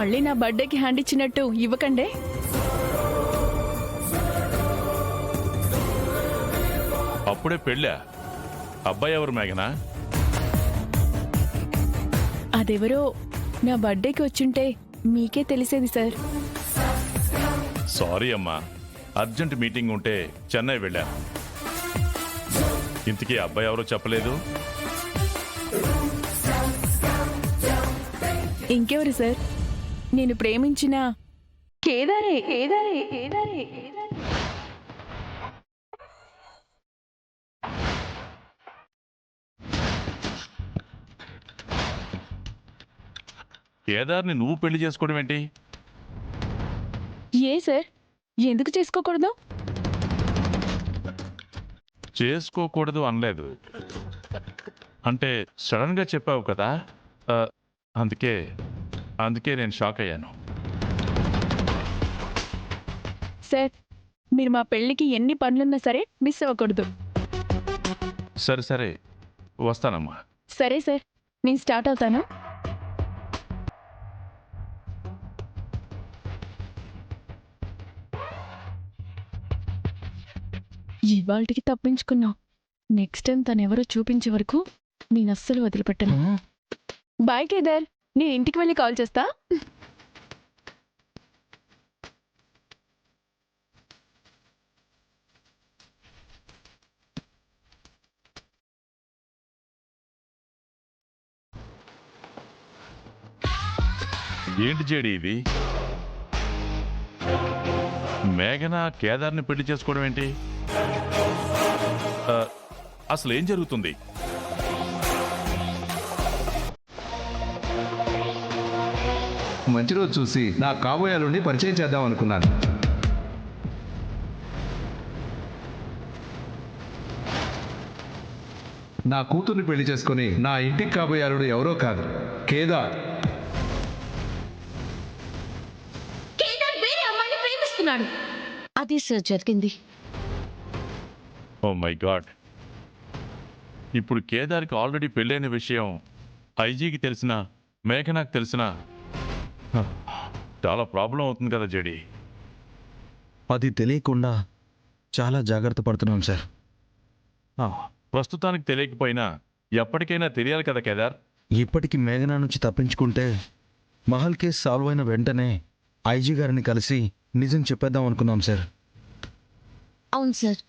మళ్ళీ నా బర్త్డేకి హ్యాండ్ ఇచ్చినట్టు ఇవ్వకండే. అప్పుడే పెళ్ళా? అబ్బాయి ఎవరు మేఘనా? అదెవరో నా బర్త్డేకి వచ్చుంటే మీకే తెలిసేది సార్. సారీ అమ్మా, అర్జెంట్ మీటింగ్ ఉంటే చెన్నై వెళ్ళా. ఇంతకీ అబ్బాయి ఎవరో చెప్పలేదు? ఇంకెవరు సార్? నేను ప్రేమించిన కేదారే. కేదార్ని నువ్వు పెళ్లి చేసుకోవడం ఏంటి? ఏ సార్, ఎందుకు చేసుకోకూడదు? చేసుకోకూడదు అనలేదు, అంటే సడన్ గా చెప్పావు కదా, అందుకే నేను షాక్ అయ్యాను. సార్, మీరు మా పెళ్ళికి ఎన్ని పనులున్నా సరే మిస్ అవ్వకూడదు. సరే వస్తానమ్మా. సరే సార్, నేను స్టార్ట్ అవుతాను. ఇవాళకి తప్పించుకున్నావు. నెక్స్ట్ టైం తనెవరో చూపించే వరకు నేను అస్సలు వదిలిపెట్టను. బాయ్ కేదార్, నేను ఇంటికి వెళ్ళి కాల్ చేస్తా. ఏంటి జేడి ఇది? మేఘన కేదార్ని పెళ్లి చేసుకోవడం ఏంటి? అసలు ఏం జరుగుతుంది? మంచి రోజు చూసి నా కాబోయే అల్లుడిని పరిచయం చేద్దాం అనుకున్నాను. నా కూతుర్ని పెళ్లి చేసుకుని నా ఇంటికి కాబోయే అల్లుడు ఎవరో కాదు, కేదార్. అది సార్ జరిగింది. ఓ మై గాడ్, ఇప్పుడు కేదార్కి ఆల్రెడీ పెళ్ళైన విషయం ఐజీకి తెలిసిన, మేఘనాకు తెలిసిన చాలా ప్రాబ్లం అవుతుంది కదా జేడి. అది తెలియకుండా చాలా జాగ్రత్త పడుతున్నాం సార్. ప్రస్తుతానికి తెలియకపోయినా ఎప్పటికైనా తెలియాలి కదా కేదార్. ఇప్పటికి మేఘనా నుంచి తప్పించుకుంటే మహల్ కేసు సాల్వ్ అయిన వెంటనే ఐజీ గారిని కలిసి నిజం చెప్పేద్దాం అనుకున్నాం సార్. అవును సార్,